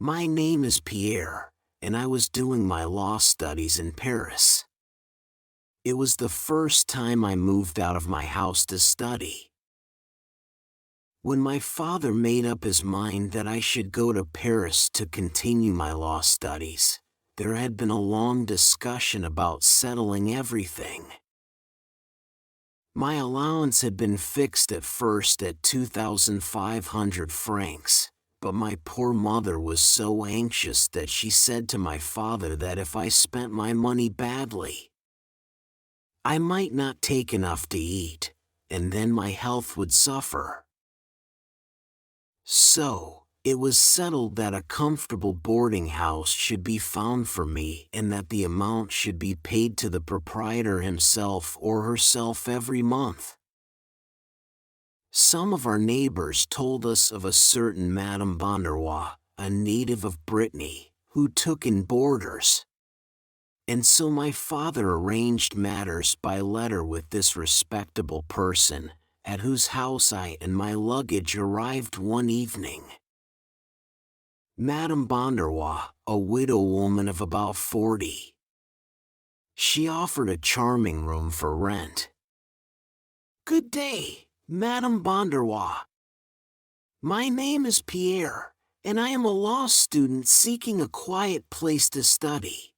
My name is Pierre, and I was doing my law studies in Paris. It was the first time I moved out of my house to study. When my father made up his mind that I should go to Paris to continue my law studies, there had been a long discussion about settling everything. My allowance had been fixed at first at 2,500 francs, but my poor mother was so anxious that she said to my father that if I spent my money badly, I might not take enough to eat, and then my health would suffer. So, it was settled that a comfortable boarding house should be found for me and that the amount should be paid to the proprietor himself or herself every month. Some of our neighbors told us of a certain Madame Bonderwa, a native of Brittany, who took in boarders. And so my father arranged matters by letter with this respectable person, at whose house I and my luggage arrived one evening. Madame Bonderwa, a widow woman of about 40. She offered a charming room for rent. "Good day, Madame Bonderwa. My name is Pierre, and I am a law student seeking a quiet place to study.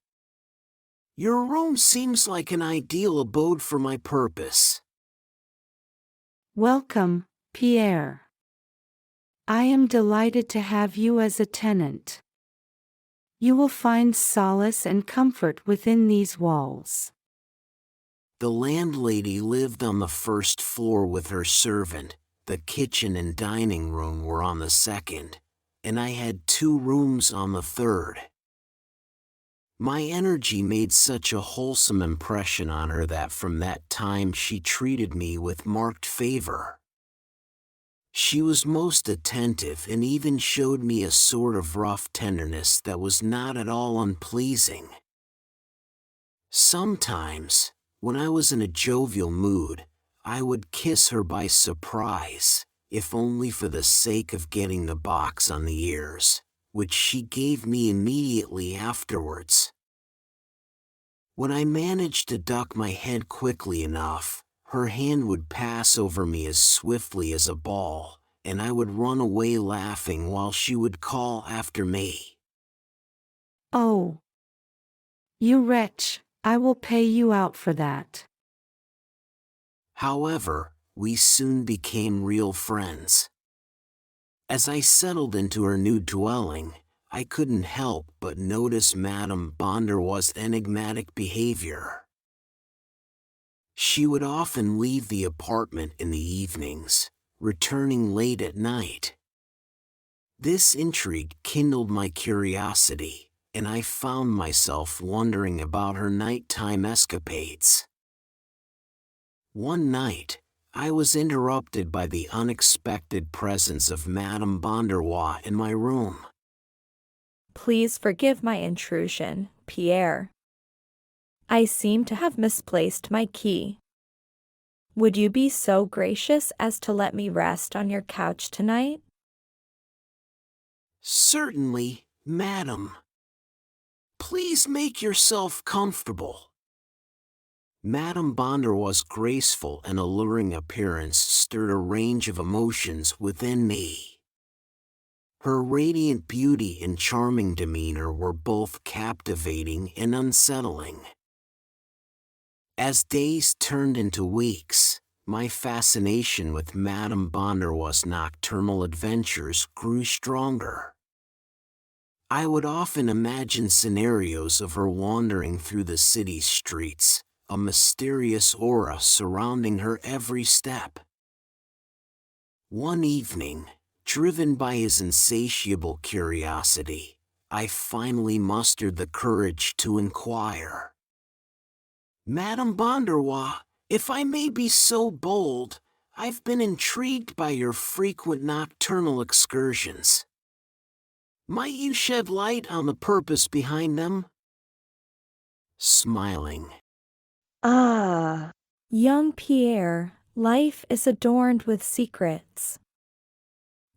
Your room seems like an ideal abode for my purpose." Welcome, Pierre. I am delighted to have you as a tenant. You will find solace and comfort within these walls. The landlady lived on the first floor with her servant, the kitchen and dining room were on the second, and I had 2 rooms on the third. My energy made such a wholesome impression on her that from that time she treated me with marked favor. She was most attentive and even showed me a sort of rough tenderness that was not at all unpleasing. Sometimes, when I was in a jovial mood, I would kiss her by surprise, if only for the sake of getting the box on the ears, which she gave me immediately afterwards. When I managed to duck my head quickly enough, her hand would pass over me as swiftly as a ball, and I would run away laughing while she would call after me, Oh, you wretch, I will pay you out for that. However, we soon became real friends. As I settled into her new dwelling, I couldn't help but notice Madame Bonderwa's enigmatic behavior. She would often leave the apartment in the evenings, returning late at night. This intrigue kindled my curiosity, and I found myself wondering about her nighttime escapades. One night, I was interrupted by the unexpected presence of Madame Bonderwa in my room. Please forgive my intrusion, Pierre. I seem to have misplaced my key. Would you be so gracious as to let me rest on your couch tonight? "Certainly, madam. Please make yourself comfortable." Madame Bonderwa's graceful and alluring appearance stirred a range of emotions within me. Her radiant beauty and charming demeanor were both captivating and unsettling. As days turned into weeks, my fascination with Madame Bonderwa's nocturnal adventures grew stronger. I would often imagine scenarios of her wandering through the city's streets, a mysterious aura surrounding her every step. One evening, driven by his insatiable curiosity, I finally mustered the courage to inquire, "Madame Bonderwa, if I may be so bold, I've been intrigued by your frequent nocturnal excursions. Might you shed light on the purpose behind them?" Smiling, Ah, Young Pierre, life is adorned with secrets.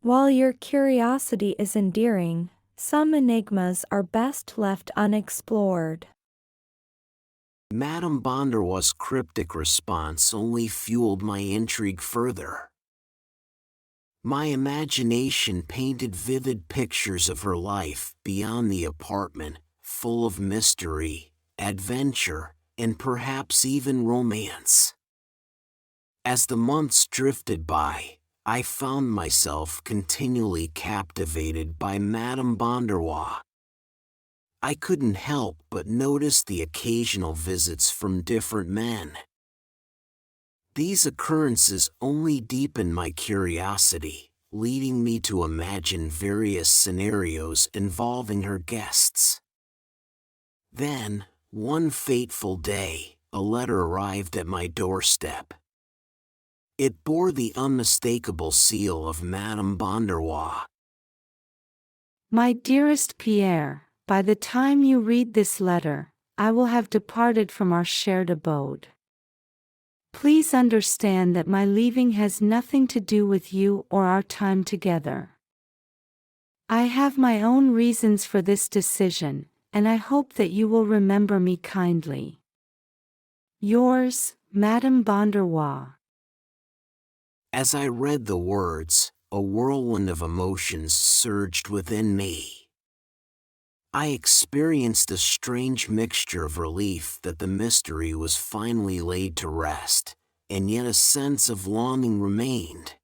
While your curiosity is endearing, Some enigmas are best left unexplored. Madame Bonderwas' cryptic response only fueled my intrigue further. My imagination painted vivid pictures of her life beyond the apartment, full of mystery, adventure, and perhaps even romance. As the months drifted by, I found myself continually captivated by Madame Bonderwas. I couldn't help but notice the occasional visits from different men. These occurrences only deepened my curiosity, leading me to imagine various scenarios involving her guests. Then, one fateful day, a letter arrived at my doorstep. It bore the unmistakable seal of Madame Bonderwas. My dearest Pierre, by the time you read this letter, I will have departed from our shared abode. Please understand that my leaving has nothing to do with you or our time together. I have my own reasons for this decision, and I hope that you will remember me kindly. Yours, Madame Bonderwas. As I read the words, a whirlwind of emotions surged within me. I experienced a strange mixture of relief that the mystery was finally laid to rest, and yet a sense of longing remained.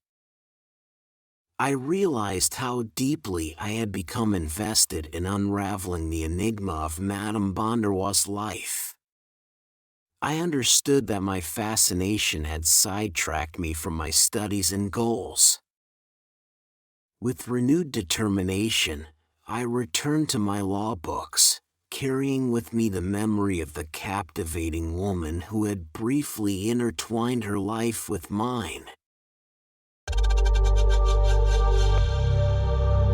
I realized how deeply I had become invested in unraveling the enigma of Madame Bonderwas' life. I understood that my fascination had sidetracked me from my studies and goals. With renewed determination, I returned to my law books, carrying with me the memory of the captivating woman who had briefly intertwined her life with mine.